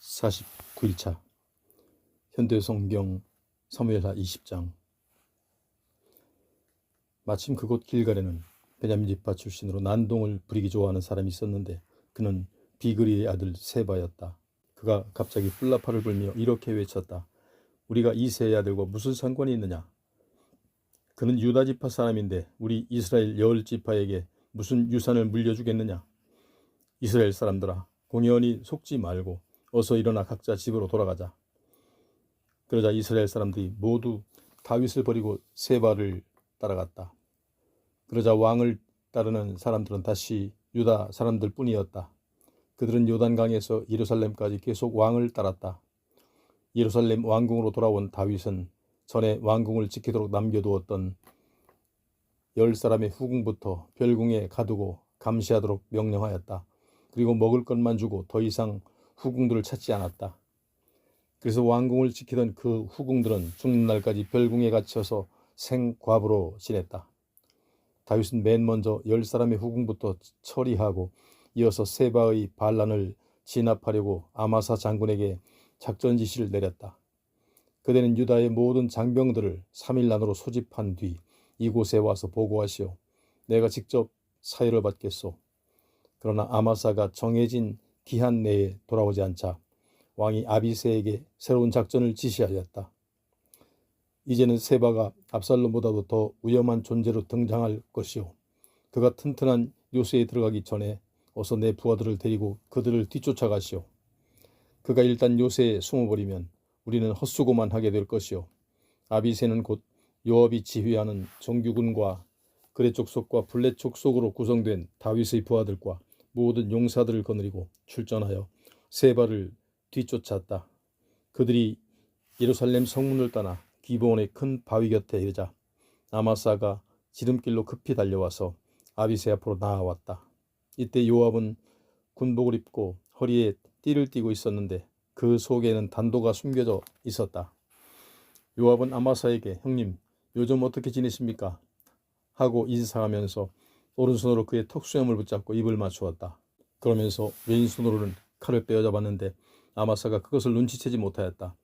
49일차 현대성경 사무엘하 20장. 마침 그곳 길갈에는 베냐민 지파 출신으로 난동을 부리기 좋아하는 사람이 있었는데 그는 비그리의 아들 세바였다. 그가 갑자기 뿔나팔을 불며 이렇게 외쳤다. 우리가 이새의 아들과 무슨 상관이 있느냐? 그는 유다 지파 사람인데 우리 이스라엘 열 지파에게 무슨 유산을 물려주겠느냐? 이스라엘 사람들아, 공연히 속지 말고 어서 일어나 각자 집으로 돌아가자. 그러자 이스라엘 사람들이 모두 다윗을 버리고 세바를 따라갔다. 그러자 왕을 따르는 사람들은 다시 유다 사람들 뿐이었다. 그들은 요단강에서 예루살렘까지 계속 왕을 따랐다. 예루살렘 왕궁으로 돌아온 다윗은 전에 왕궁을 지키도록 남겨두었던 10사람의 후궁부터 별궁에 가두고 감시하도록 명령하였다. 그리고 먹을 것만 주고 더 이상 후궁들을 찾지 않았다. 그래서 왕궁을 지키던 그 후궁들은 죽는 날까지 별궁에 갇혀서 생과부로 지냈다. 다윗은 맨 먼저 10사람의 후궁부터 처리하고 이어서 세바의 반란을 진압하려고 아마사 장군에게 작전 지시를 내렸다. 그대는 유다의 모든 장병들을 3일 안으로 소집한 뒤 이곳에 와서 보고하시오. 내가 직접 사유를 받겠소. 그러나 아마사가 정해진 기한 내에 돌아오지 않자 왕이 아비새에게 새로운 작전을 지시하였다. 이제는 세바가 압살롬보다도 더 위험한 존재로 등장할 것이오. 그가 튼튼한 요새에 들어가기 전에 어서 내 부하들을 데리고 그들을 뒤쫓아가시오. 그가 일단 요새에 숨어버리면 우리는 헛수고만 하게 될 것이오. 아비새는 곧 요압이 지휘하는 정규군과 그레 족속과 블렛 족속으로 구성된 다윗의 부하들과 모든 용사들을 거느리고 출전하여 세바를 뒤쫓았다. 그들이 예루살렘 성문을 떠나 기브온의 큰 바위 곁에 이르자 아마사가 지름길로 급히 달려와서 아비새 앞으로 나아왔다. 이때 요압은 군복을 입고 허리에 띠를 띠고 있었는데 그 속에는 단도가 숨겨져 있었다. 요압은 아마사에게 형님, 요즘 어떻게 지내십니까? 하고 인사하면서 오른손으로 그의 턱수염을 붙잡고 입을 맞추었다. 그러면서 왼손으로는 칼을 빼어잡았는데 아마사가 그것을 눈치채지 못하였다.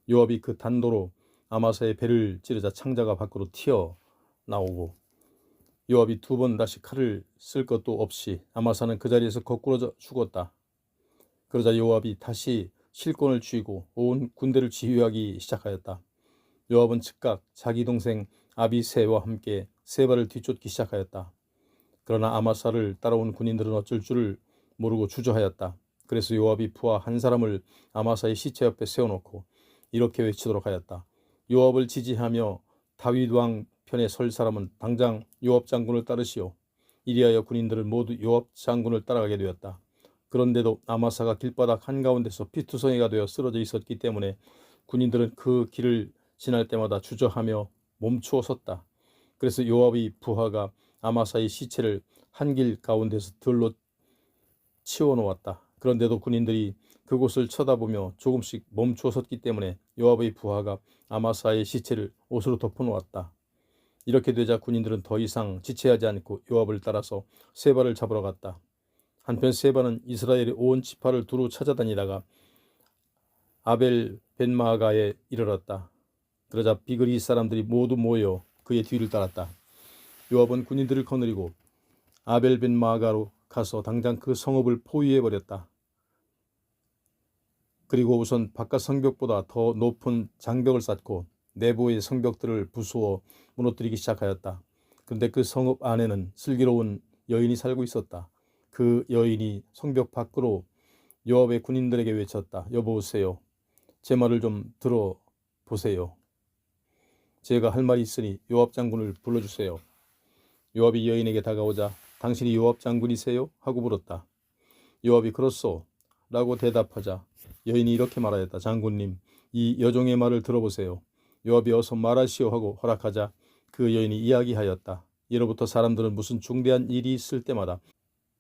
요압이 그 단도로 아마사의 배를 찌르자 창자가 밖으로 튀어나오고 요압이 2번 다시 칼을 쓸 것도 없이 아마사는 그 자리에서 거꾸로 죽었다. 그러자 요압이 다시 실권을 쥐고 온 군대를 지휘하기 시작하였다. 요압은 즉각 자기 동생 아비새와 함께 세바를 뒤쫓기 시작하였다. 그러나 아마사를 따라온 군인들은 어쩔 줄을 모르고 주저하였다. 그래서 요압이 부하 한 사람을 아마사의 시체 옆에 세워놓고 이렇게 외치도록 하였다. 요압을 지지하며 다윗 왕 편에 설 사람은 당장 요압 장군을 따르시오. 이리하여 군인들은 모두 요압 장군을 따라가게 되었다. 그런데도 아마사가 길바닥 한가운데서 피투성이가 되어 쓰러져 있었기 때문에 군인들은 그 길을 지날 때마다 주저하며 멈추어 섰다. 그래서 요압의 부하가 아마사의 시체를 한 길 가운데서 들로 치워놓았다. 그런데도 군인들이 그곳을 쳐다보며 조금씩 멈추어 섰기 때문에 요압의 부하가 아마사의 시체를 옷으로 덮어놓았다. 이렇게 되자 군인들은 더 이상 지체하지 않고 요압을 따라서 세바를 잡으러 갔다. 한편 세바는 이스라엘의 온 지파를 두루 찾아다니다가 아벨 벤마가에 이르렀다. 그러자 비그리 사람들이 모두 모여 그의 뒤를 따랐다. 요압은 군인들을 거느리고 아벨 벤마가로 가서 당장 그 성읍을 포위해버렸다. 그리고 우선 바깥 성벽보다 더 높은 장벽을 쌓고 내부의 성벽들을 부수어 무너뜨리기 시작하였다. 그런데 그 성읍 안에는 슬기로운 여인이 살고 있었다. 그 여인이 성벽 밖으로 요압의 군인들에게 외쳤다. 여보세요. 제 말을 좀 들어보세요. 제가 할 말이 있으니 요압 장군을 불러주세요. 요압이 여인에게 다가오자 당신이 요압 장군이세요? 하고 물었다. 요압이 그렇소 라고 대답하자 여인이 이렇게 말하였다. 장군님, 이 여종의 말을 들어보세요. 요압이 어서 말하시오 하고 허락하자 그 여인이 이야기하였다. 예로부터 사람들은 무슨 중대한 일이 있을 때마다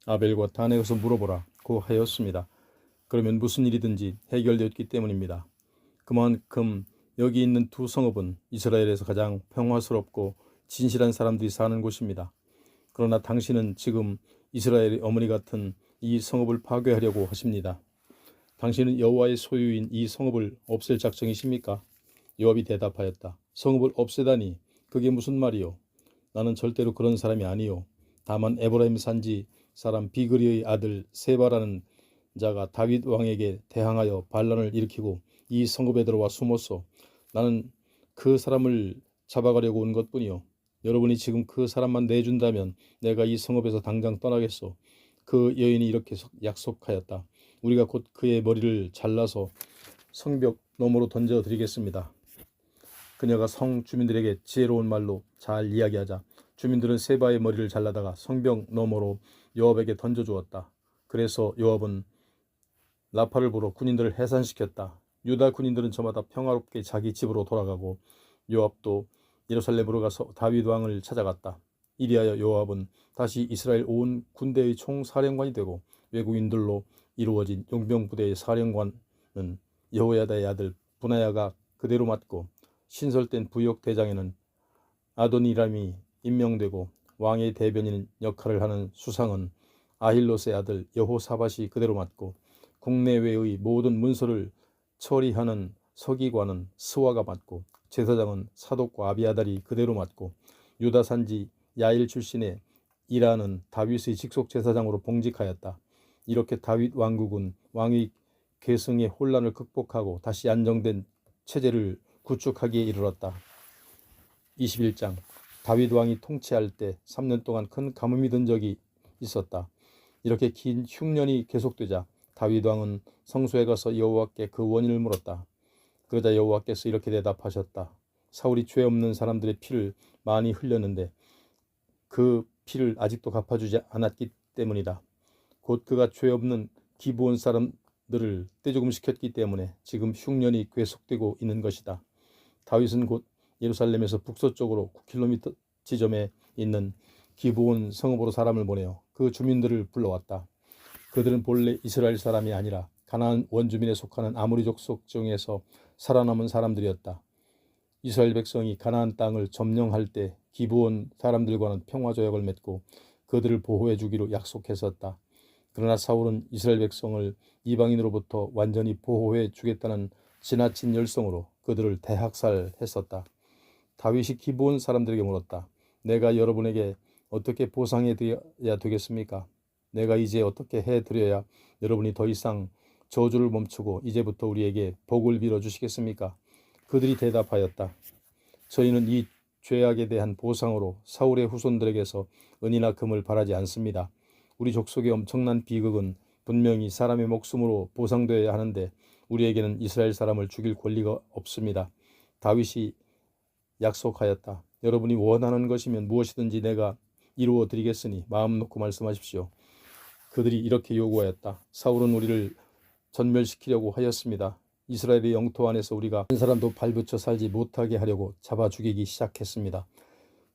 아벨과 단에 가서 물어보라 고 하였습니다. 그러면 무슨 일이든지 해결되었기 때문입니다. 그만큼 여기 있는 2 성읍은 이스라엘에서 가장 평화스럽고 진실한 사람들이 사는 곳입니다. 그러나 당신은 지금 이스라엘의 어머니 같은 이 성읍을 파괴하려고 하십니다. 당신은 여호와의 소유인 이 성읍을 없앨 작정이십니까? 요압이 대답하였다. 성읍을 없애다니 그게 무슨 말이요? 나는 절대로 그런 사람이 아니요. 다만 에브라임 산지 사람 비그리의 아들 세바라는 자가 다윗 왕에게 대항하여 반란을 일으키고 이 성읍에 들어와 숨었소. 나는 그 사람을 잡아가려고 온 것뿐이요. 여러분이 지금 그 사람만 내준다면 내가 이 성읍에서 당장 떠나겠소. 그 여인이 이렇게 약속하였다. 우리가 곧 그의 머리를 잘라서 성벽 너머로 던져드리겠습니다. 그녀가 성 주민들에게 지혜로운 말로 잘 이야기하자 주민들은 세바의 머리를 잘라다가 성벽 너머로 요압에게 던져주었다. 그래서 요압은 라파를 보러 군인들을 해산시켰다. 유다 군인들은 저마다 평화롭게 자기 집으로 돌아가고 요압도 예루살렘으로 가서 다윗 왕을 찾아갔다. 이리하여 요압은 다시 이스라엘 온 군대의 총사령관이 되고 외국인들로 이루어진 용병부대의 사령관은 여호야다의 아들 분하야가 그대로 맡고 신설된 부역대장에는 아도니람이 임명되고 왕의 대변인 역할을 하는 수상은 아힐롯의 아들 여호사밧이 그대로 맡고 국내외의 모든 문서를 처리하는 서기관은 스와가 맡고 제사장은 사독과 아비아달이 그대로 맡고 유다 산지 야일 출신의 이라는 다윗의 직속 제사장으로 봉직하였다. 이렇게 다윗 왕국은 왕위 계승의 혼란을 극복하고 다시 안정된 체제를 구축하기에 이르렀다. 21장 다윗 왕이 통치할 때 3년 동안 큰 가뭄이 든 적이 있었다. 이렇게 긴 흉년이 계속되자 다윗 왕은 성소에 가서 여호와께 그 원인을 물었다. 그러자 여호와께서 이렇게 대답하셨다. 사울이 죄 없는 사람들의 피를 많이 흘렸는데 그 피를 아직도 갚아주지 않았기 때문이다. 곧 그가 죄 없는 기브온 사람들을 떼죽음시켰기 때문에 지금 흉년이 계속되고 있는 것이다. 다윗은 곧 예루살렘에서 북서쪽으로 9km 지점에 있는 기브온 성읍으로 사람을 보내어 그 주민들을 불러왔다. 그들은 본래 이스라엘 사람이 아니라 가나안 원주민에 속하는 아모리 족속 중에서 살아남은 사람들이었다. 이스라엘 백성이 가나안 땅을 점령할 때 기브온 사람들과는 평화조약을 맺고 그들을 보호해 주기로 약속했었다. 그러나 사울은 이스라엘 백성을 이방인으로부터 완전히 보호해 주겠다는 지나친 열성으로 그들을 대학살했었다. 다윗이 기브온 사람들에게 물었다. 내가 여러분에게 어떻게 보상해 드려야 되겠습니까? 내가 이제 어떻게 해드려야 여러분이 더 이상 저주를 멈추고 이제부터 우리에게 복을 빌어주시겠습니까? 그들이 대답하였다. 저희는 이 죄악에 대한 보상으로 사울의 후손들에게서 은이나 금을 바라지 않습니다. 우리 족속의 엄청난 비극은 분명히 사람의 목숨으로 보상되어야 하는데 우리에게는 이스라엘 사람을 죽일 권리가 없습니다. 다윗이 약속하였다. 여러분이 원하는 것이면 무엇이든지 내가 이루어 드리겠으니 마음 놓고 말씀하십시오. 그들이 이렇게 요구하였다. 사울은 우리를 전멸시키려고 하였습니다. 이스라엘의 영토 안에서 우리가 한 사람도 발붙여 살지 못하게 하려고 잡아 죽이기 시작했습니다.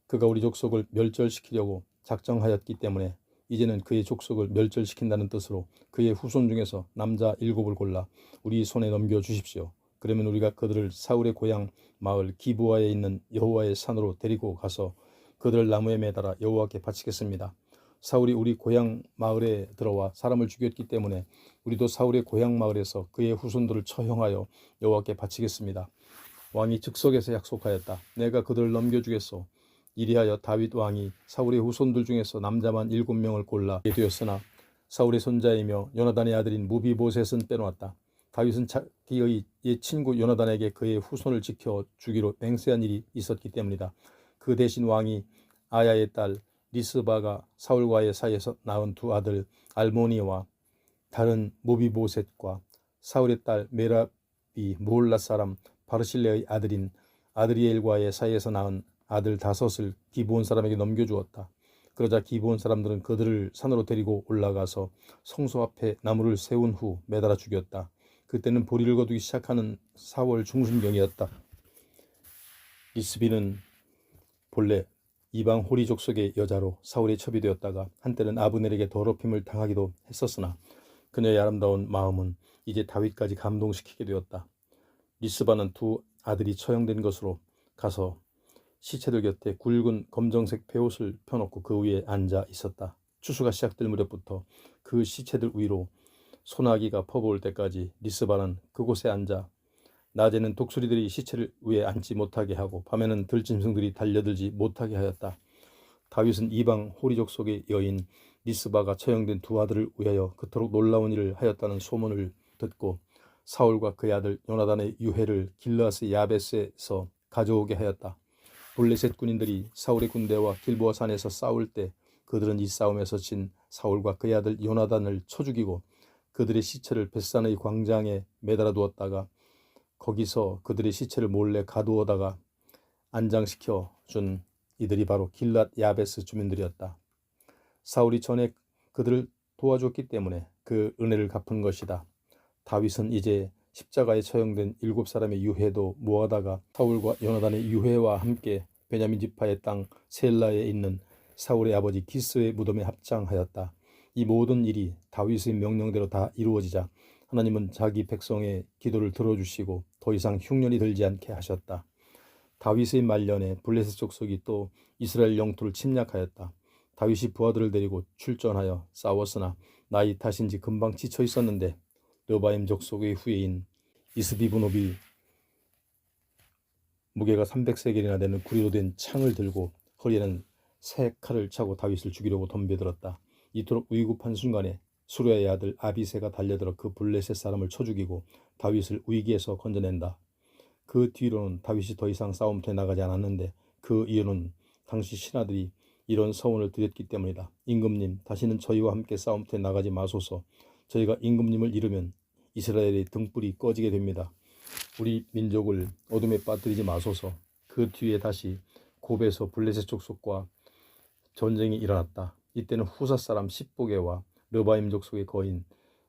그가 우리 족속을 멸절시키려고 작정하였기 때문에 이제는 그의 족속을 멸절시킨다는 뜻으로 그의 후손 중에서 남자 7을 골라 우리 손에 넘겨주십시오. 그러면 우리가 그들을 사울의 고향 마을 기브아에 있는 여호와의 산으로 데리고 가서 그들을 나무에 매달아 여호와께 바치겠습니다. 사울이 우리 고향 마을에 들어와 사람을 죽였기 때문에 우리도 사울의 고향 마을에서 그의 후손들을 처형하여 여호와께 바치겠습니다. 왕이 즉석에서 약속하였다. 내가 그들을 넘겨주겠소. 이리하여 다윗 왕이 사울의 후손들 중에서 남자만 7명을 골라 되었으나 사울의 손자이며 요나단의 아들인 무비보셋은 빼놓았다. 다윗은 자기의 옛 친구 요나단에게 그의 후손을 지켜 주기로 맹세한 일이 있었기 때문이다. 그 대신 왕이 아야의 딸 리스바가 사울과의 사이에서 낳은 두 아들 알모니와 다른 무비보셋과 사울의 딸 메랍이 무올라 사람 바르실레의 아들인 아드리엘과의 사이에서 낳은 아들 5을 기브온 사람에게 넘겨주었다. 그러자 기브온 사람들은 그들을 산으로 데리고 올라가서 성소 앞에 나무를 세운 후 매달아 죽였다. 그때는 보리를 거두기 시작하는 4월 중순경이었다. 리스비는 본래 이방 호리 족속의 여자로 사울의 첩이 되었다가 한때는 아브넬에게 더럽힘을 당하기도 했었으나 그녀의 아름다운 마음은 이제 다윗까지 감동시키게 되었다. 리스바는 두 아들이 처형된 것으로 가서 시체들 곁에 굵은 검정색 베옷을 펴놓고 그 위에 앉아 있었다. 추수가 시작될 무렵부터 그 시체들 위로 소나기가 퍼부을 때까지 리스바는 그곳에 앉아 낮에는 독수리들이 시체를 위에 앉지 못하게 하고 밤에는 들짐승들이 달려들지 못하게 하였다. 다윗은 이방 호리족 속의 여인 리스바가 처형된 두 아들을 위하여 그토록 놀라운 일을 하였다는 소문을 듣고 사울과 그의 아들 요나단의 유해를 길르앗의 야베스에서 가져오게 하였다. 블레셋 군인들이 사울의 군대와 길보아 산에서 싸울 때 그들은 이 싸움에서 진 사울과 그의 아들 요나단을 쳐 죽이고 그들의 시체를 벳산의 광장에 매달아 두었다가 거기서 그들의 시체를 몰래 가두어다가 안장시켜 준 이들이 바로 길랏 야베스 주민들이었다. 사울이 전에 그들을 도와줬기 때문에 그 은혜를 갚은 것이다. 다윗은 이제 십자가에 처형된 7사람의 유해도 모아다가 사울과 요나단의 유해와 함께 베냐민 지파의 땅 셀라에 있는 사울의 아버지 기스의 무덤에 합장하였다. 이 모든 일이 다윗의 명령대로 다 이루어지자 하나님은 자기 백성의 기도를 들어주시고 더 이상 흉년이 들지 않게 하셨다. 다윗의 말년에 블레셋 족속이 또 이스라엘 영토를 침략하였다. 다윗이 부하들을 데리고 출전하여 싸웠으나 나이 탓인지 금방 지쳐 있었는데 르바임 족속의 후예인 이스비브노비 무게가 300세겔이나 되는 구리로 된 창을 들고 허리에는 새 칼을 차고 다윗을 죽이려고 덤벼들었다. 이토록 위급한 순간에 수르야의 아들 아비새가 달려들어 그 블레셋 사람을 쳐 죽이고 다윗을 위기에서 건져낸다. 그 뒤로는 다윗이 더 이상 싸움터에 나가지 않았는데 그 이유는 당시 신하들이 이런 서원을 드렸기 때문이다. 임금님, 다시는 저희와 함께 싸움터에 나가지 마소서. 저희가 임금님을 잃으면 이스라엘의 등불이 꺼지게 됩니다. 우리 민족을 어둠에 빠뜨리지 마소서. 그 뒤에 다시 곱에서 블레셋 족속과 전쟁이 일어났다. 이때는 후사 사람 십보게와 르바임 족속의 거인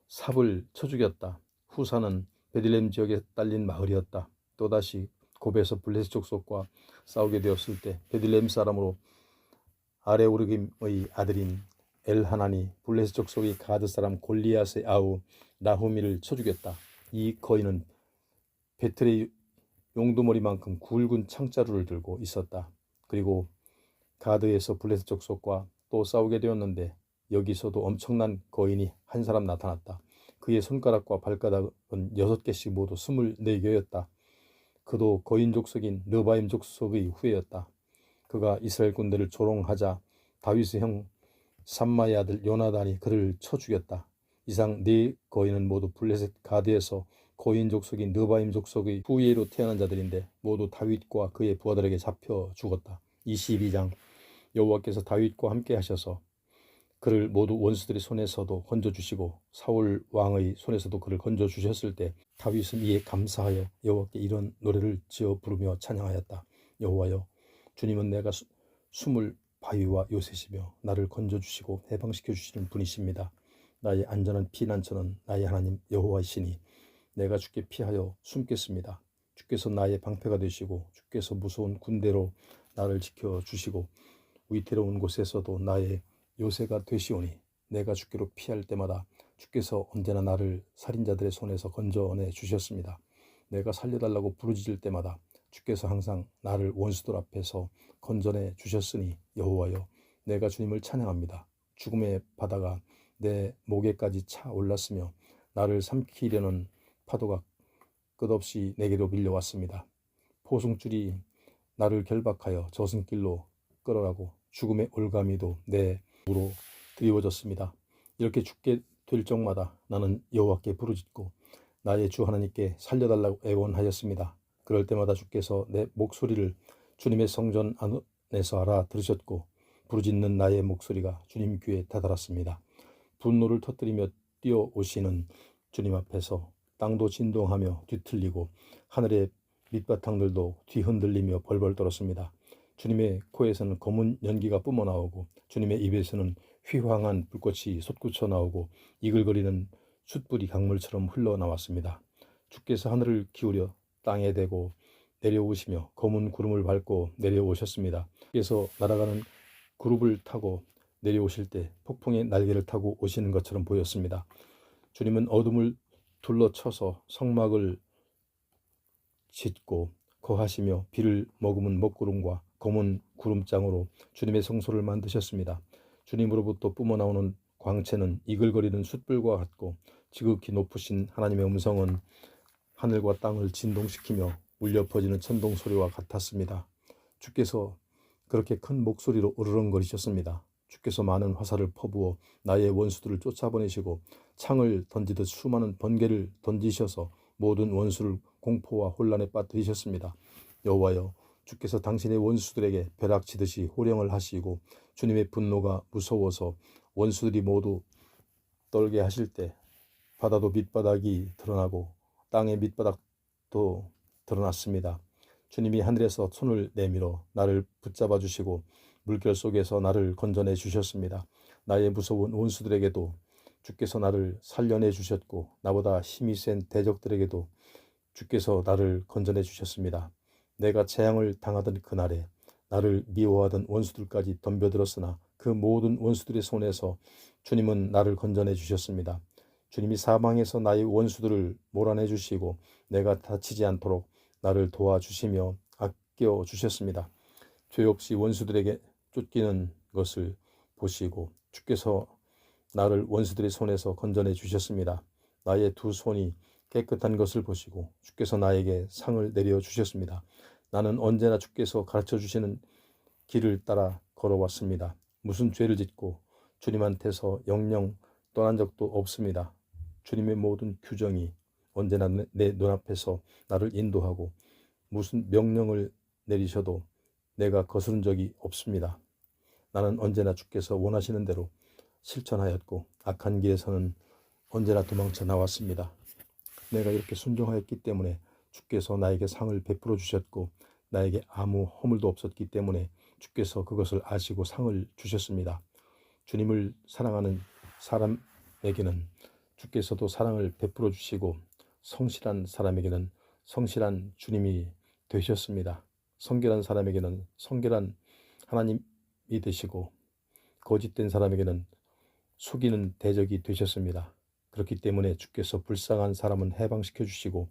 삽을 쳐 죽였다. 후사는 베들레헴 지역에 딸린 마을이었다. 또다시 곱에서 블레셋 족속과 싸우게 되었을 때 베들레헴 사람으로 아레오르김의 아들인 엘하나니 블레셋 족속의 가드 사람 골리앗의 아우 나후미를 쳐 죽였다. 이 거인은 베틀의 용두머리만큼 굵은 창자루를 들고 있었다. 그리고 가드에서 블레셋 족속과 또 싸우게 되었는데 여기서도 엄청난 거인이 한 사람 나타났다. 그의 손가락과 발가락은 6개씩 모두 24개였다. 그도 거인 족속인 르바임 족속의 후예였다. 그가 이스라엘 군대를 조롱하자 다윗의 형 삼마의 아들 요나단이 그를 쳐 죽였다. 이상 4거인은 모두 블레셋 가드에서 거인 족속인 르바임 족속의 후예로 태어난 자들인데 모두 다윗과 그의 부하들에게 잡혀 죽었다. 22장 여호와께서 다윗과 함께 하셔서 그를 모두 원수들의 손에서도 건져주시고 사울 왕의 손에서도 그를 건져주셨을 때 다윗은 이에 감사하여 여호와께 이런 노래를 지어 부르며 찬양하였다. 여호와여, 주님은 내가 숨을 바위와 요새시며 나를 건져주시고 해방시켜 주시는 분이십니다. 나의 안전한 피난처는 나의 하나님 여호와이시니 내가 주께 피하여 숨겠습니다. 주께서 나의 방패가 되시고 주께서 무서운 군대로 나를 지켜주시고 위태로운 곳에서도 나의 요새가 되시오니 내가 주께로 피할 때마다 주께서 언제나 나를 살인자들의 손에서 건져내 주셨습니다. 내가 살려달라고 부르짖을 때마다 주께서 항상 나를 원수들 앞에서 건져내 주셨으니 여호와여, 내가 주님을 찬양합니다. 죽음의 바다가 내 목에까지 차 올랐으며 나를 삼키려는 파도가 끝없이 내게로 밀려왔습니다. 포승줄이 나를 결박하여 저승길로 끌어가고 죽음의 올가미도 내 무로 드리워졌습니다. 이렇게 죽게 될 적마다 나는 여호와께 부르짖고 나의 주 하나님께 살려달라고 애원하였습니다. 그럴 때마다 주께서 내 목소리를 주님의 성전 안에서 알아들으셨고 부르짖는 나의 목소리가 주님 귀에 다다랐습니다. 분노를 터뜨리며 뛰어오시는 주님 앞에서 땅도 진동하며 뒤틀리고 하늘의 밑바탕들도 뒤흔들리며 벌벌 떨었습니다. 주님의 코에서는 검은 연기가 뿜어나오고 주님의 입에서는 휘황한 불꽃이 솟구쳐 나오고 이글거리는 숯불이 강물처럼 흘러나왔습니다. 주께서 하늘을 기울여 땅에 대고 내려오시며 검은 구름을 밟고 내려오셨습니다. 주께서 날아가는 그룹을 타고 내려오실 때 폭풍의 날개를 타고 오시는 것처럼 보였습니다. 주님은 어둠을 둘러쳐서 성막을 짓고 거하시며 비를 머금은 먹구름과 검은 구름장으로 주님의 성소를 만드셨습니다. 주님으로부터 뿜어나오는 광채는 이글거리는 숯불과 같고 지극히 높으신 하나님의 음성은 하늘과 땅을 진동시키며 울려 퍼지는 천둥 소리와 같았습니다. 주께서 그렇게 큰 목소리로 으르렁거리셨습니다. 주께서 많은 화살을 퍼부어 나의 원수들을 쫓아보내시고 창을 던지듯 수많은 번개를 던지셔서 모든 원수를 공포와 혼란에 빠뜨리셨습니다. 여호와여, 주께서 당신의 원수들에게 벼락치듯이 호령을 하시고 주님의 분노가 무서워서 원수들이 모두 떨게 하실 때 바다도 밑바닥이 드러나고 땅의 밑바닥도 드러났습니다. 주님이 하늘에서 손을 내밀어 나를 붙잡아 주시고 물결 속에서 나를 건져내 주셨습니다. 나의 무서운 원수들에게도 주께서 나를 살려내 주셨고 나보다 힘이 센 대적들에게도 주께서 나를 건져내 주셨습니다. 내가 재앙을 당하던 그날에 나를 미워하던 원수들까지 덤벼들었으나 그 모든 원수들의 손에서 주님은 나를 건져내 주셨습니다. 주님이 사방에서 나의 원수들을 몰아내 주시고 내가 다치지 않도록 나를 도와주시며 아껴 주셨습니다. 죄 없이 원수들에게 쫓기는 것을 보시고 주께서 나를 원수들의 손에서 건져내 주셨습니다. 나의 두 손이 깨끗한 것을 보시고 주께서 나에게 상을 내려 주셨습니다. 나는 언제나 주께서 가르쳐 주시는 길을 따라 걸어왔습니다. 무슨 죄를 짓고 주님한테서 영영 떠난 적도 없습니다. 주님의 모든 규정이 언제나 내 눈앞에서 나를 인도하고 무슨 명령을 내리셔도 내가 거스른 적이 없습니다. 나는 언제나 주께서 원하시는 대로 실천하였고 악한 길에서는 언제나 도망쳐 나왔습니다. 내가 이렇게 순종하였기 때문에 주께서 나에게 상을 베풀어 주셨고 나에게 아무 허물도 없었기 때문에 주께서 그것을 아시고 상을 주셨습니다. 주님을 사랑하는 사람에게는 주께서도 사랑을 베풀어 주시고 성실한 사람에게는 성실한 주님이 되셨습니다. 성결한 사람에게는 성결한 하나님이 되시고 거짓된 사람에게는 속이는 대적이 되셨습니다. 그렇기 때문에 주께서 불쌍한 사람은 해방시켜 주시고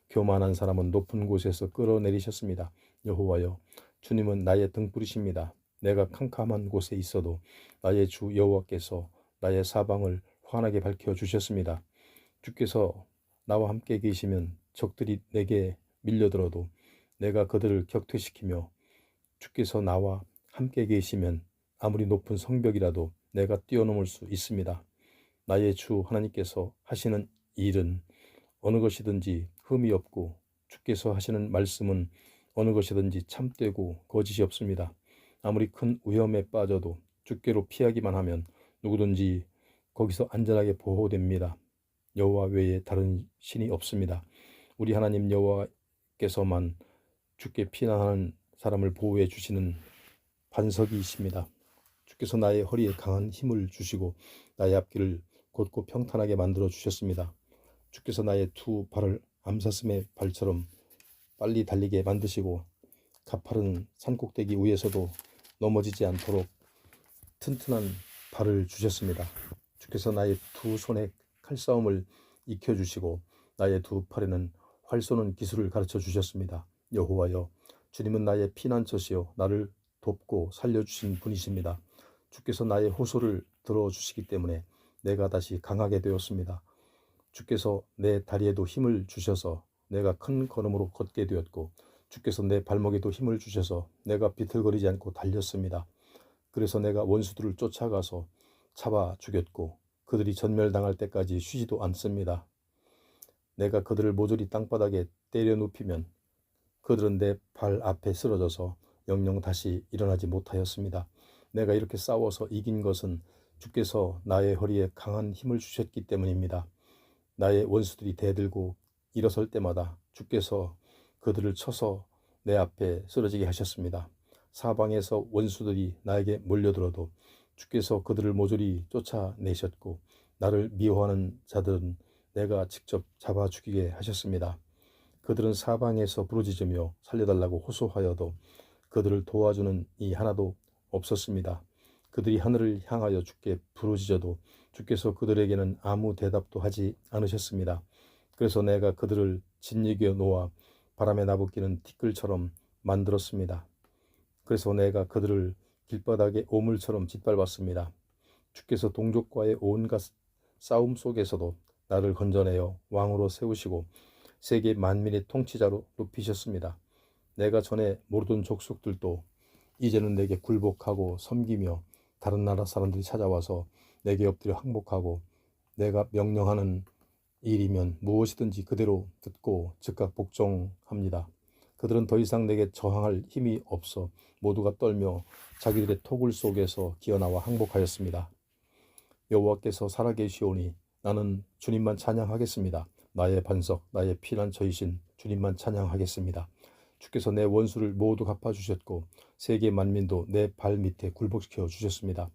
교만한 사람은 높은 곳에서 끌어내리셨습니다. 여호와여, 주님은 나의 등불이십니다. 내가 캄캄한 곳에 있어도 나의 주 여호와께서 나의 사방을 환하게 밝혀 주셨습니다. 주께서 나와 함께 계시면 적들이 내게 밀려들어도 내가 그들을 격퇴시키며 주께서 나와 함께 계시면 아무리 높은 성벽이라도 내가 뛰어넘을 수 있습니다. 나의 주 하나님께서 하시는 일은 어느 것이든지 흠이 없고 주께서 하시는 말씀은 어느 것이든지 참되고 거짓이 없습니다. 아무리 큰 위험에 빠져도 주께로 피하기만 하면 누구든지 거기서 안전하게 보호됩니다. 여호와 외에 다른 신이 없습니다. 우리 하나님 여호와께서만 주께 피난하는 사람을 보호해 주시는 반석이십니다. 주께서 나의 허리에 강한 힘을 주시고 나의 앞길을 곧고 평탄하게 만들어 주셨습니다. 주께서 나의 두 발을 암사슴의 발처럼 빨리 달리게 만드시고 가파른 산꼭대기 위에서도 넘어지지 않도록 튼튼한 발을 주셨습니다. 주께서 나의 두 손에 칼싸움을 익혀주시고 나의 두 팔에는 활 쏘는 기술을 가르쳐 주셨습니다. 여호와여, 주님은 나의 피난처시요 나를 돕고 살려주신 분이십니다. 주께서 나의 호소를 들어주시기 때문에 내가 다시 강하게 되었습니다. 주께서 내 다리에도 힘을 주셔서 내가 큰 걸음으로 걷게 되었고 주께서 내 발목에도 힘을 주셔서 내가 비틀거리지 않고 달렸습니다. 그래서 내가 원수들을 쫓아가서 잡아 죽였고 그들이 전멸당할 때까지 쉬지도 않습니다. 내가 그들을 모조리 땅바닥에 때려 눕히면 그들은 내 발 앞에 쓰러져서 영영 다시 일어나지 못하였습니다. 내가 이렇게 싸워서 이긴 것은 주께서 나의 허리에 강한 힘을 주셨기 때문입니다. 나의 원수들이 대들고 일어설 때마다 주께서 그들을 쳐서 내 앞에 쓰러지게 하셨습니다. 사방에서 원수들이 나에게 몰려들어도 주께서 그들을 모조리 쫓아내셨고 나를 미워하는 자들은 내가 직접 잡아 죽이게 하셨습니다. 그들은 사방에서 부르짖으며 살려달라고 호소하여도 그들을 도와주는 이 하나도 없었습니다. 그들이 하늘을 향하여 주께 부르짖어도 주께서 그들에게는 아무 대답도 하지 않으셨습니다. 그래서 내가 그들을 짓이겨 놓아 바람에 나부끼는 티끌처럼 만들었습니다. 그래서 내가 그들을 길바닥의 오물처럼 짓밟았습니다. 주께서 동족과의 온갖 싸움 속에서도 나를 건져내어 왕으로 세우시고 세계 만민의 통치자로 높이셨습니다. 내가 전에 모르던 족속들도 이제는 내게 굴복하고 섬기며 다른 나라 사람들이 찾아와서 내게 엎드려 항복하고 내가 명령하는 일이면 무엇이든지 그대로 듣고 즉각 복종합니다. 그들은 더 이상 내게 저항할 힘이 없어 모두가 떨며 자기들의 토굴 속에서 기어나와 항복하였습니다. 여호와께서 살아계시오니 나는 주님만 찬양하겠습니다. 나의 반석, 나의 피난처이신 주님만 찬양하겠습니다. 주께서 내 원수를 모두 갚아주셨고 세계 만민도 내 발 밑에 굴복시켜 주셨습니다.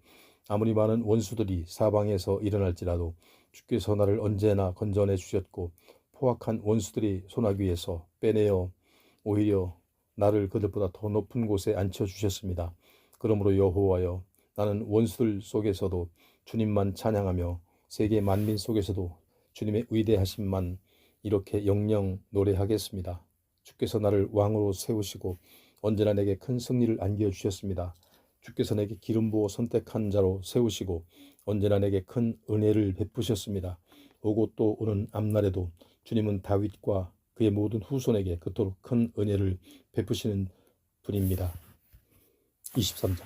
아무리 많은 원수들이 사방에서 일어날지라도 주께서 나를 언제나 건져내 주셨고 포악한 원수들이 소나귀에서 빼내어 오히려 나를 그들보다 더 높은 곳에 앉혀주셨습니다. 그러므로 여호와여, 나는 원수들 속에서도 주님만 찬양하며 세계 만민 속에서도 주님의 위대하심만 이렇게 영영 노래하겠습니다. 주께서 나를 왕으로 세우시고 언제나 내게 큰 승리를 안겨주셨습니다. 주께서 내게 기름 부어 선택한 자로 세우시고 언제나 내게 큰 은혜를 베푸셨습니다. 오고 또 오는 앞날에도 주님은 다윗과 그의 모든 후손에게 그토록 큰 은혜를 베푸시는 분입니다. 23장.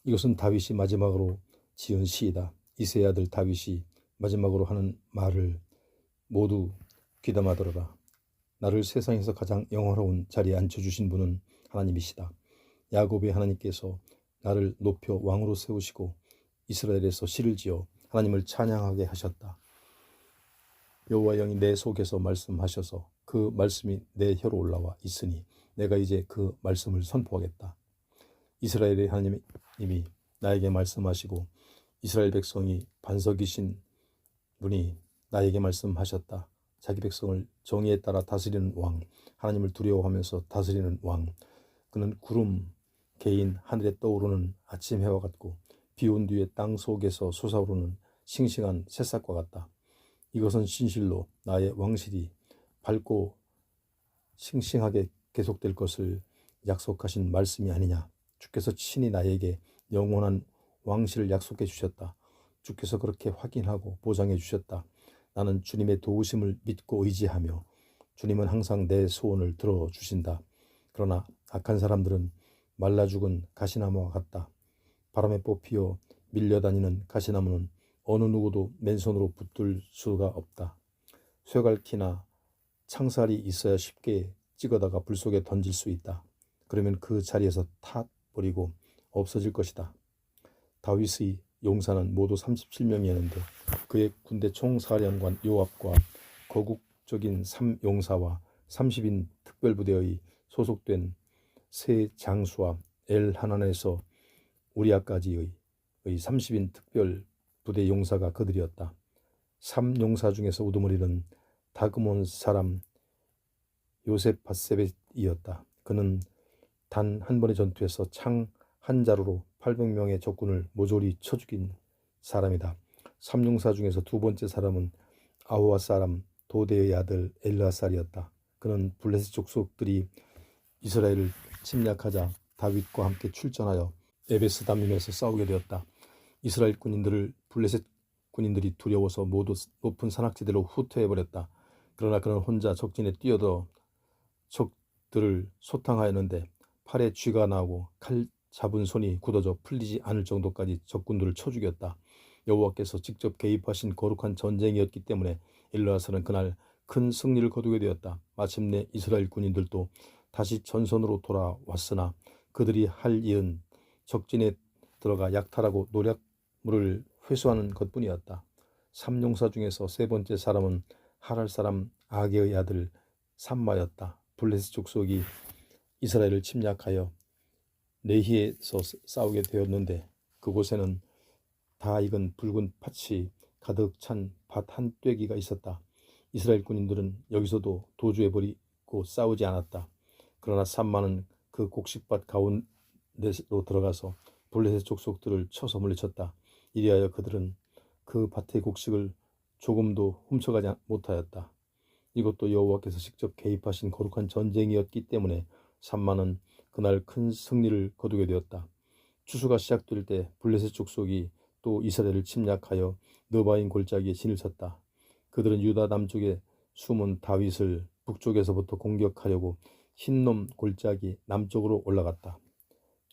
이것은 다윗이 마지막으로 지은 시이다. 이새의 아들 다윗이 마지막으로 하는 말을 모두 귀담아 들어라. 나를 세상에서 가장 영화로운 자리에 앉혀주신 분은 하나님이시다. 야곱의 하나님께서 나를 높여 왕으로 세우시고 이스라엘에서 씨를 지어 하나님을 찬양하게 하셨다. 여호와 영이 내 속에서 말씀하셔서 그 말씀이 내 혀로 올라와 있으니 내가 이제 그 말씀을 선포하겠다. 이스라엘의 하나님이 나에게 말씀하시고 이스라엘 백성이 반석이신 분이 나에게 말씀하셨다. 자기 백성을 정의에 따라 다스리는 왕, 하나님을 두려워하면서 다스리는 왕. 그는 구름, 개인, 하늘에 떠오르는 아침 해와 같고 비온 뒤에 땅 속에서 솟아오르는 싱싱한 새싹과 같다. 이것은 진실로 나의 왕실이 밝고 싱싱하게 계속될 것을 약속하신 말씀이 아니냐. 주께서 친히 나에게 영원한 왕실을 약속해 주셨다. 주께서 그렇게 확인하고 보장해 주셨다. 나는 주님의 도우심을 믿고 의지하며 주님은 항상 내 소원을 들어주신다. 그러나 악한 사람들은 말라 죽은 가시나무와 같다. 바람에 뽑히어 밀려다니는 가시나무는 어느 누구도 맨손으로 붙들 수가 없다. 쇠갈퀴나 창살이 있어야 쉽게 찍어다가 불 속에 던질 수 있다. 그러면 그 자리에서 탁 버리고 없어질 것이다. 다윗의 용사는 모두 37명이었는데 그의 군대 총사령관 요압과 거국적인 3용사와 30인 특별부대의 소속된 세 장수와 엘하난에서 우리아까지의 30인 특별부대 용사가 그들이었다. 3용사 중에서 우두머리는 다그몬 사람 요셉바세벳이었다. 그는 단 한 번의 전투에서 창 한 자루로 800명의 적군을 모조리 쳐 죽인 사람이다. 3용사 중에서 두 번째 사람은 아호와 사람 도대의 아들 엘르아살이었다. 그는 블레셋 족속들이 이스라엘을 침략하자 다윗과 함께 출전하여 에베스 담임에서 싸우게 되었다. 이스라엘 군인들을 블레셋 군인들이 두려워서 모두 높은 산악지대로 후퇴해버렸다. 그러나 그는 혼자 적진에 뛰어들어 적들을 소탕하였는데 팔에 쥐가 나고 칼 잡은 손이 굳어져 풀리지 않을 정도까지 적군들을 쳐 죽였다. 여호와께서 직접 개입하신 거룩한 전쟁이었기 때문에 엘르아살은 그날 큰 승리를 거두게 되었다. 마침내 이스라엘 군인들도 다시 전선으로 돌아왔으나 그들이 할 일은 적진에 들어가 약탈하고 노략물을 회수하는 것뿐이었다. 3용사 중에서 세 번째 사람은 하랄 사람 아게의 아들 삼마였다. 블레셋 족속이 이스라엘을 침략하여 레히에서 싸우게 되었는데 그곳에는 다 익은 붉은 팥이 가득 찬 밭 한 떼기가 있었다. 이스라엘 군인들은 여기서도 도주해버리고 싸우지 않았다. 그러나 삼마는 그 곡식밭 가운데로 들어가서 블레셋 족속들을 쳐서 물리쳤다. 이리하여 그들은 그 밭의 곡식을 조금도 훔쳐가지 못하였다. 이것도 여호와께서 직접 개입하신 거룩한 전쟁이었기 때문에 삼마는 그날 큰 승리를 거두게 되었다. 추수가 시작될 때 블레셋 족속이 또 이스라엘을 침략하여 느바인 골짜기에 진을 쳤다. 그들은 유다 남쪽에 숨은 다윗을 북쪽에서부터 공격하려고 흰놈 골짜기 남쪽으로 올라갔다.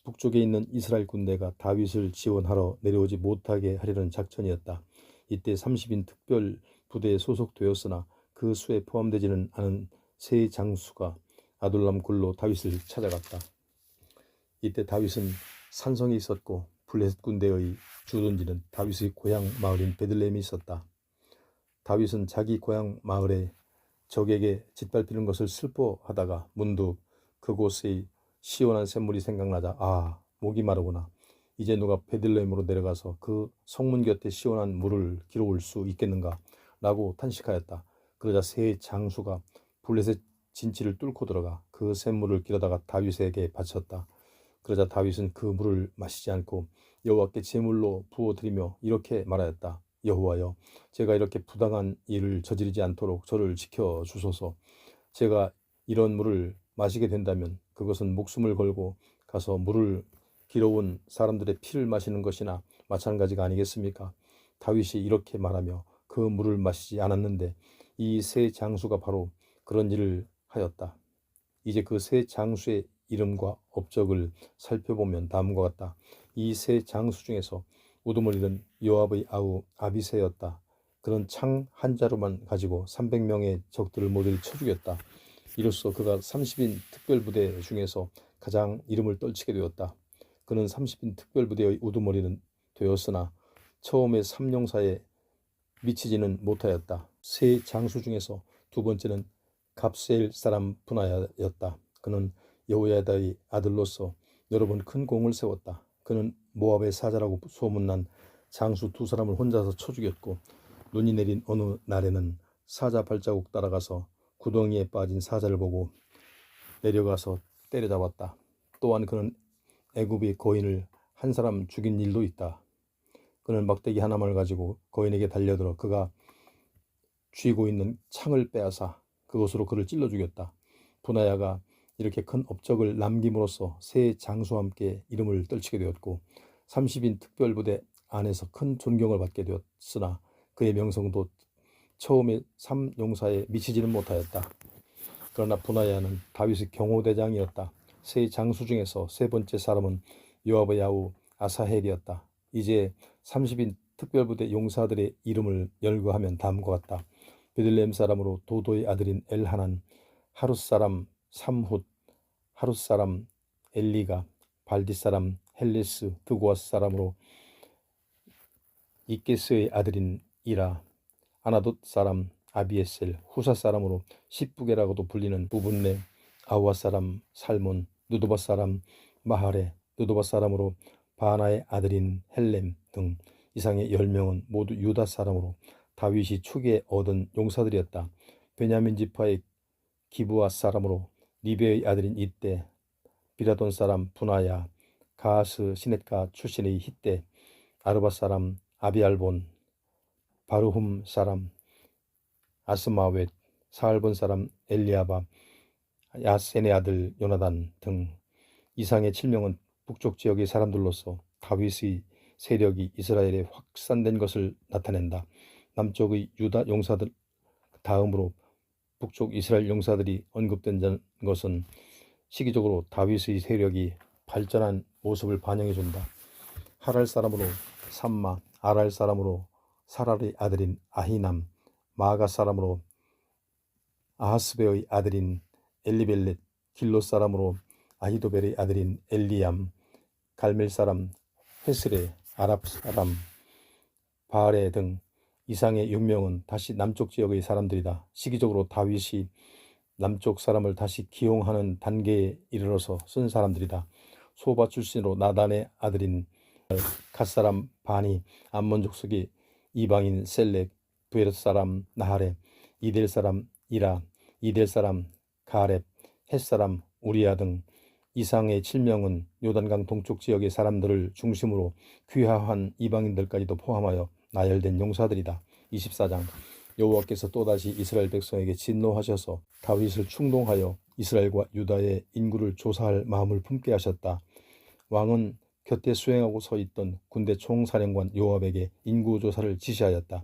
북쪽에 있는 이스라엘 군대가 다윗을 지원하러 내려오지 못하게 하려는 작전이었다. 이때 30인 특별 부대에 소속되었으나 그 수에 포함되지는 않은 세 장수가 아둘람 굴로 다윗을 찾아갔다. 이때 다윗은 산성에 있었고 블레셋 군대의 주둔지는 다윗의 고향 마을인 베들레헴에 있었다. 다윗은 자기 고향 마을에 적에게 짓밟히는 것을 슬퍼하다가 문득 그곳의 시원한 샘물이 생각나자 목이 마르구나. 이제 누가 베들레헴으로 내려가서 그 성문 곁에 시원한 물을 길어올 수 있겠는가 라고 탄식하였다. 그러자 세 장수가 블레셋 진치를 뚫고 들어가 그 샘물을 길어다가 다윗에게 바쳤다. 그러자 다윗은 그 물을 마시지 않고 여호와께 제물로 부어드리며 이렇게 말하였다. 여호와여, 제가 이렇게 부당한 일을 저지르지 않도록 저를 지켜주소서. 제가 이런 물을 마시게 된다면 그것은 목숨을 걸고 가서 물을 길어온 사람들의 피를 마시는 것이나 마찬가지가 아니겠습니까? 다윗이 이렇게 말하며 그 물을 마시지 않았는데 이 세 장수가 바로 그런 일을 하였다. 이제 그 세 장수의 이름과 업적을 살펴보면 다음과 같다. 이 세 장수 중에서 우두머리는 요압의 아우 아비새였다. 그는 창 한 자루만 가지고 300명의 적들을 모두 쳐 죽였다. 이로써 그가 30인 특별부대 중에서 가장 이름을 떨치게 되었다. 그는 30인 특별부대의 우두머리는 되었으나 처음에 3용사에 미치지는 못하였다. 세 장수 중에서 두 번째는 갑세엘 사람 분하야였다. 그는 여호야다의 아들로서 여러 번 큰 공을 세웠다. 그는 모압의 사자라고 소문난 장수 두 사람을 혼자서 쳐 죽였고 눈이 내린 어느 날에는 사자 발자국 따라가서 구덩이에 빠진 사자를 보고 내려가서 때려잡았다. 또한 그는 애굽의 거인을 한 사람 죽인 일도 있다. 그는 막대기 하나만을 가지고 거인에게 달려들어 그가 쥐고 있는 창을 빼앗아 그것으로 그를 찔러 죽였다. 분하야가 이렇게 큰 업적을 남김으로써 세 장수와 함께 이름을 떨치게 되었고 30인 특별부대 안에서 큰 존경을 받게 되었으나 그의 명성도 처음에 3용사에 미치지는 못하였다. 그러나 분하야는 다윗의 경호대장이었다. 세 장수 중에서 세 번째 사람은 요압의 아우 아사헬이었다. 이제 30인 특별부대 용사들의 이름을 열거하면 다음과 같다. 베들레헴 사람으로 도도의 아들인 엘하난, 하룻 사람 삼훗, 하룻 사람 엘리가, 발디 사람 헬레스, 드고아 사람으로 이게스의 아들인 이라, 아나돗 사람 아비에셀, 후사 사람으로 십부게라고도 불리는 부분네, 아우아 사람 살몬, 느도바 사람 마하레, 느도바 사람으로 바나의 아들인 헬렘 등 이상의 10명은 모두 유다 사람으로 다윗이 초기에 얻은 용사들이었다. 베냐민 지파의 기브아 사람으로 리베의 아들인 이때, 비라돈 사람 분하야, 가하스 시넷가 출신의 히때, 아르바 사람 아비알본, 바르훔 사람 아스마웻, 사알본 사람 엘리아바, 야센의 아들 요나단 등 이상의 7명은 북쪽 지역의 사람들로서 다윗의 세력이 이스라엘에 확산된 것을 나타낸다. 남쪽의 유다 용사들 다음으로 북쪽 이스라엘 용사들이 언급된 것은 시기적으로 다윗의 세력이 발전한 모습을 반영해준다. 하랄 사람으로 삼마, 아랄 사람으로 사랄의 아들인 아히남, 마가 사람으로 아하스베의 아들인 엘리벨렛, 길롯 사람으로 아히도벨의 아들인 엘리암, 갈멜 사람 헤스레, 아랍 사람 바알레 등 이상의 6명은 다시 남쪽 지역의 사람들이다. 시기적으로 다윗이 남쪽 사람을 다시 기용하는 단계에 이르러서 쓴 사람들이다. 소바 출신으로 나단의 아들인 갓사람 바니, 암몬 족속의 이방인 셀렉, 부에르 사람 나하레, 이델 사람 이라, 이델 사람 가렙, 헷 사람 우리야 등 이상의 7명은 요단강 동쪽 지역의 사람들을 중심으로 귀화한 이방인들까지도 포함하여 나열된 용사들이다. 24장 여호와께서 또다시 이스라엘 백성에게 진노하셔서 다윗을 충동하여 이스라엘과 유다의 인구를 조사할 마음을 품게 하셨다. 왕은 곁에 수행하고 서 있던 군대 총사령관 요압에게 인구조사를 지시하였다.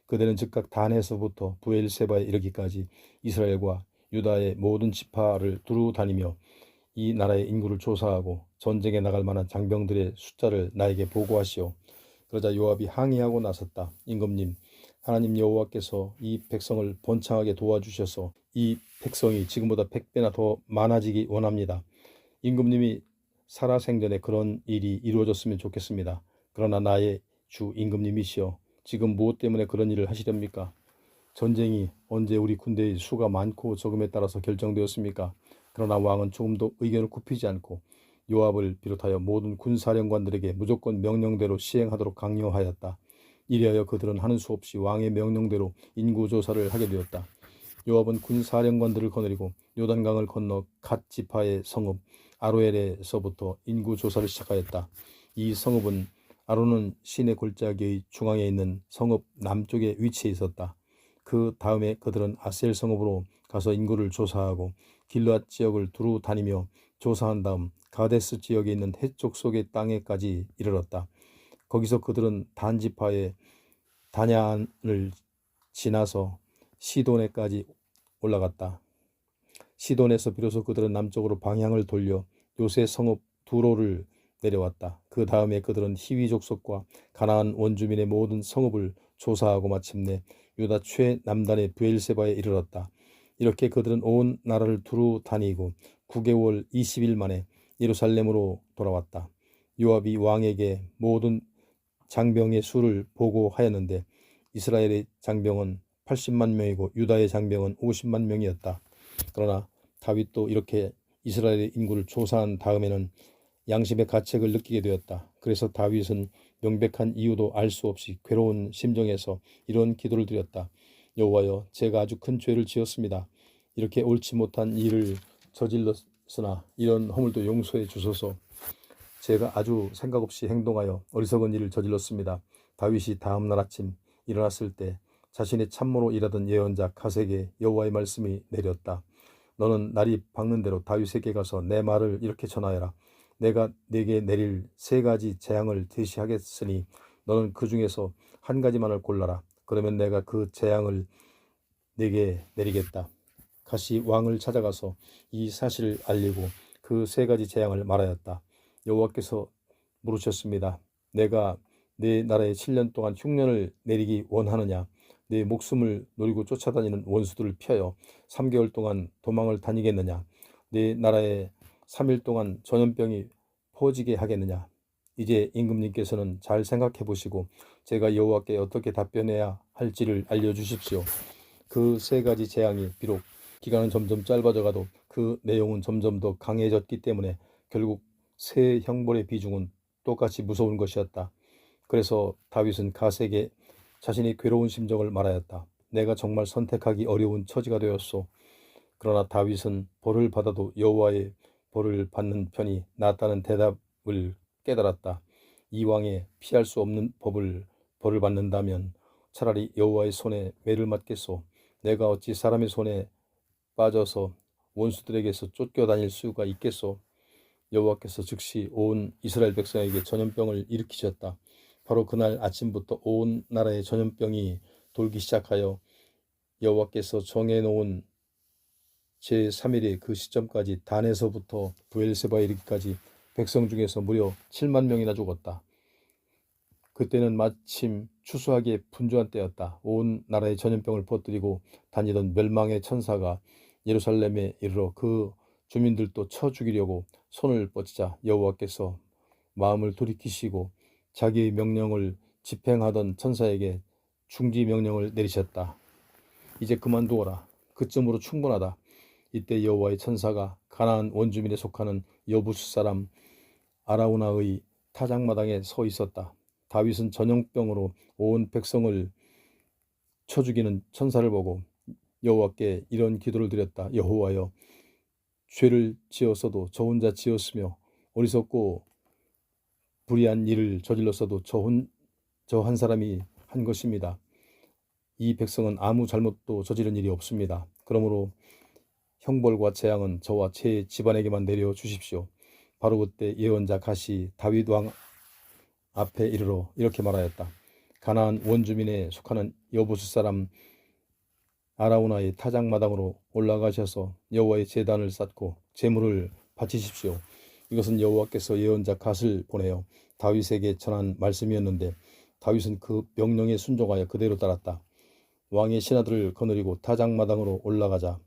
그들은 즉각 단에서부터 브엘세바에 이르기까지 이스라엘과 유다의 모든 지파를 두루 다니며 이 나라의 인구를 조사하고 전쟁에 나갈 만한 장병들의 숫자를 나에게 보고하시오. 그러자 요압이 항의하고 나섰다. 임금님, 하나님 여호와께서 이 백성을 번창하게 도와주셔서 이 백성이 지금보다 100배나 더 많아지기 원합니다. 임금님이 살아생전에 그런 일이 이루어졌으면 좋겠습니다. 그러나 나의 주 임금님이시여, 지금 무엇 때문에 그런 일을 하시렵니까? 전쟁이 언제 우리 군대의 수가 많고 적음에 따라서 결정되었습니까? 그러나 왕은 조금도 의견을 굽히지 않고 요압을 비롯하여 모든 군사령관들에게 무조건 명령대로 시행하도록 강요하였다. 이리하여 그들은 하는 수 없이 왕의 명령대로 인구조사를 하게 되었다. 요압은 군사령관들을 거느리고 요단강을 건너 갓 지파의 성읍 아로엘에서부터 인구조사를 시작하였다. 이 성읍은 아론은 시내 골짜기의 중앙에 있는 성읍 남쪽에 위치해 있었다. 그 다음에 그들은 아셀 성읍으로 가서 인구를 조사하고 길르앗 지역을 두루 다니며 조사한 다음 가데스 지역에 있는 해쪽 속의 땅에까지 이르렀다. 거기서 그들은 단 지파의 다냐안을 지나서 시돈에까지 올라갔다. 시돈에서 비로소 그들은 남쪽으로 방향을 돌려 요새 성읍 두로를 내려왔다. 그 다음에 그들은 히위 족속과 가나안 원주민의 모든 성읍을 조사하고 마침내 유다 최남단의 브엘세바에 이르렀다. 이렇게 그들은 온 나라를 두루 다니고 9개월 20일 만에 예루살렘으로 돌아왔다. 요압이 왕에게 모든 장병의 수를 보고하였는데 이스라엘의 장병은 80만 명이고 유다의 장병은 50만 명이었다. 그러나 다윗도 이렇게 이스라엘의 인구를 조사한 다음에는 양심의 가책을 느끼게 되었다. 그래서 다윗은 명백한 이유도 알 수 없이 괴로운 심정에서 이런 기도를 드렸다. 여호와여, 제가 아주 큰 죄를 지었습니다. 이렇게 옳지 못한 일을 저질렀으나 이런 허물도 용서해 주소서. 제가 아주 생각 없이 행동하여 어리석은 일을 저질렀습니다. 다윗이 다음 날 아침 일어났을 때 자신의 참모로 일하던 예언자 갓에게 여호와의 말씀이 내렸다. 너는 날이 밝는 대로 다윗에게 가서 내 말을 이렇게 전하여라. 내가 네게 내릴 3가지 재앙을 제시하겠으니 너는 그 중에서 한 가지만을 골라라. 그러면 내가 그 재앙을 네게 내리겠다. 갓이 왕을 찾아가서 이 사실을 알리고 그 3가지 재앙을 말하였다. 여호와께서 물으셨습니다. 내가 네 나라에 7년 동안 흉년을 내리기 원하느냐? 네 목숨을 노리고 쫓아다니는 원수들을 피하여 3개월 동안 도망을 다니겠느냐? 네 나라에 3일 동안 전염병이 퍼지게 하겠느냐? 이제 임금님께서는 잘 생각해 보시고 제가 여호와께 어떻게 답변해야 할지를 알려주십시오. 그 3가지 재앙이 비록 기간은 점점 짧아져가도 그 내용은 점점 더 강해졌기 때문에 결국 세 형벌의 비중은 똑같이 무서운 것이었다. 그래서 다윗은 갓에게 자신의 괴로운 심정을 말하였다. 내가 정말 선택하기 어려운 처지가 되었소. 그러나 다윗은 벌을 받아도 여호와의 벌을 받는 편이 낫다는 대답을 깨달았다. 이왕에 피할 수 없는 벌을 받는다면 차라리 여호와의 손에 매를 맞겠소. 내가 어찌 사람의 손에 빠져서 원수들에게서 쫓겨다닐 수가 있겠소. 여호와께서 즉시 온 이스라엘 백성에게 전염병을 일으키셨다. 바로 그날 아침부터 온 나라에 전염병이 돌기 시작하여 여호와께서 정해놓은 제3일의 그 시점까지 단에서부터 브엘세바에 이르기까지 백성 중에서 무려 7만 명이나 죽었다. 그때는 마침 추수하기에 분주한 때였다. 온 나라에 전염병을 퍼뜨리고 다니던 멸망의 천사가 예루살렘에 이르러 그 주민들도 쳐 죽이려고 손을 뻗치자 여호와께서 마음을 돌이키시고 자기의 명령을 집행하던 천사에게 중지 명령을 내리셨다. 이제 그만두어라. 그쯤으로 충분하다. 이때 여호와의 천사가 가나안 원주민에 속하는 여부스 사람 아라우나의 타작마당에 서 있었다. 다윗은 전염병으로 온 백성을 쳐 죽이는 천사를 보고 여호와께 이런 기도를 드렸다. 여호와여, 죄를 지었어도 저 혼자 지었으며 어리석고 불의한 일을 저질렀어도 저 한 사람이 한 것입니다. 이 백성은 아무 잘못도 저지른 일이 없습니다. 그러므로 형벌과 재앙은 저와 제 집안에게만 내려 주십시오. 바로 그때 예언자 갓이 다윗 왕 앞에 이르러 이렇게 말하였다. 가나안 원주민에 속하는 여부스 사람 아라우나의 타작마당으로 올라가셔서 여호와의 제단을 쌓고 제물을 바치십시오. 이것은 여호와께서 예언자 갓을 보내어 다윗에게 전한 말씀이었는데 다윗은 그 명령에 순종하여 그대로 따랐다. 왕의 신하들을 거느리고 타작마당으로 올라가자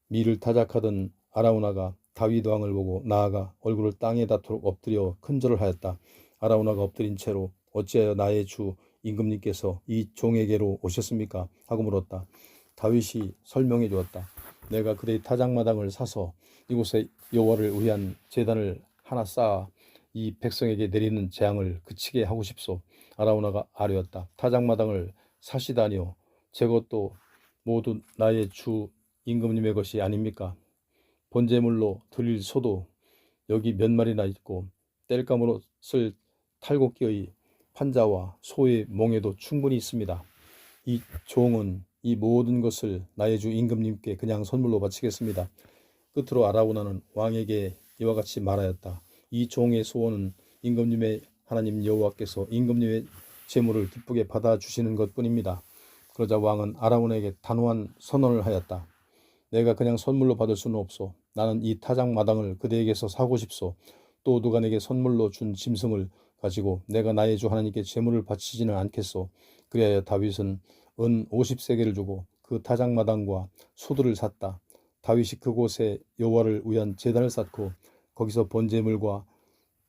밀을 타작하던 아라우나가 다윗 왕을 보고 나아가 얼굴을 땅에 닿도록 엎드려 큰절을 하였다. 아라우나가 엎드린 채로 어찌하여 나의 주 임금님께서 이 종에게로 오셨습니까? 하고 물었다. 다윗이 설명해 주었다. 내가 그대의 타작마당을 사서 이곳에 여호와를 위한 제단을 하나 쌓아 이 백성에게 내리는 재앙을 그치게 하고 싶소. 아라우나가 아뢰었다. 타작마당을 사시다니요. 제 것도 모두 나의 주 임금님의 것이 아닙니까? 번제물로 드릴 소도 여기 몇 마리나 있고 땔감으로 쓸 탈곡기의 판자와 소의 몽에도 충분히 있습니다. 이 종은 이 모든 것을 나의 주 임금님께 그냥 선물로 바치겠습니다. 끝으로 아라우나는 왕에게 이와 같이 말하였다. 이 종의 소원은 임금님의 하나님 여호와께서 임금님의 제물을 기쁘게 받아주시는 것뿐입니다. 그러자 왕은 아라우나에게 단호한 선언을 하였다. 내가 그냥 선물로 받을 수는 없소. 나는 이 타작마당을 그대에게서 사고 싶소. 또 누가 내게 선물로 준 짐승을 가지고 내가 나의 주 하나님께 제물을 바치지는 않겠소. 그리하여 다윗은 은 50세겔을 주고 그 타작마당과 소들을 샀다. 다윗이 그곳에 여호와를 위한 제단을 쌓고 거기서 번제물과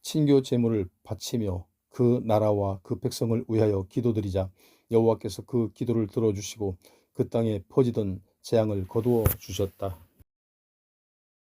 친교 제물을 바치며 그 나라와 그 백성을 위하여 기도드리자 여호와께서 그 기도를 들어주시고 그 땅에 퍼지던 재앙을 거두어 주셨다.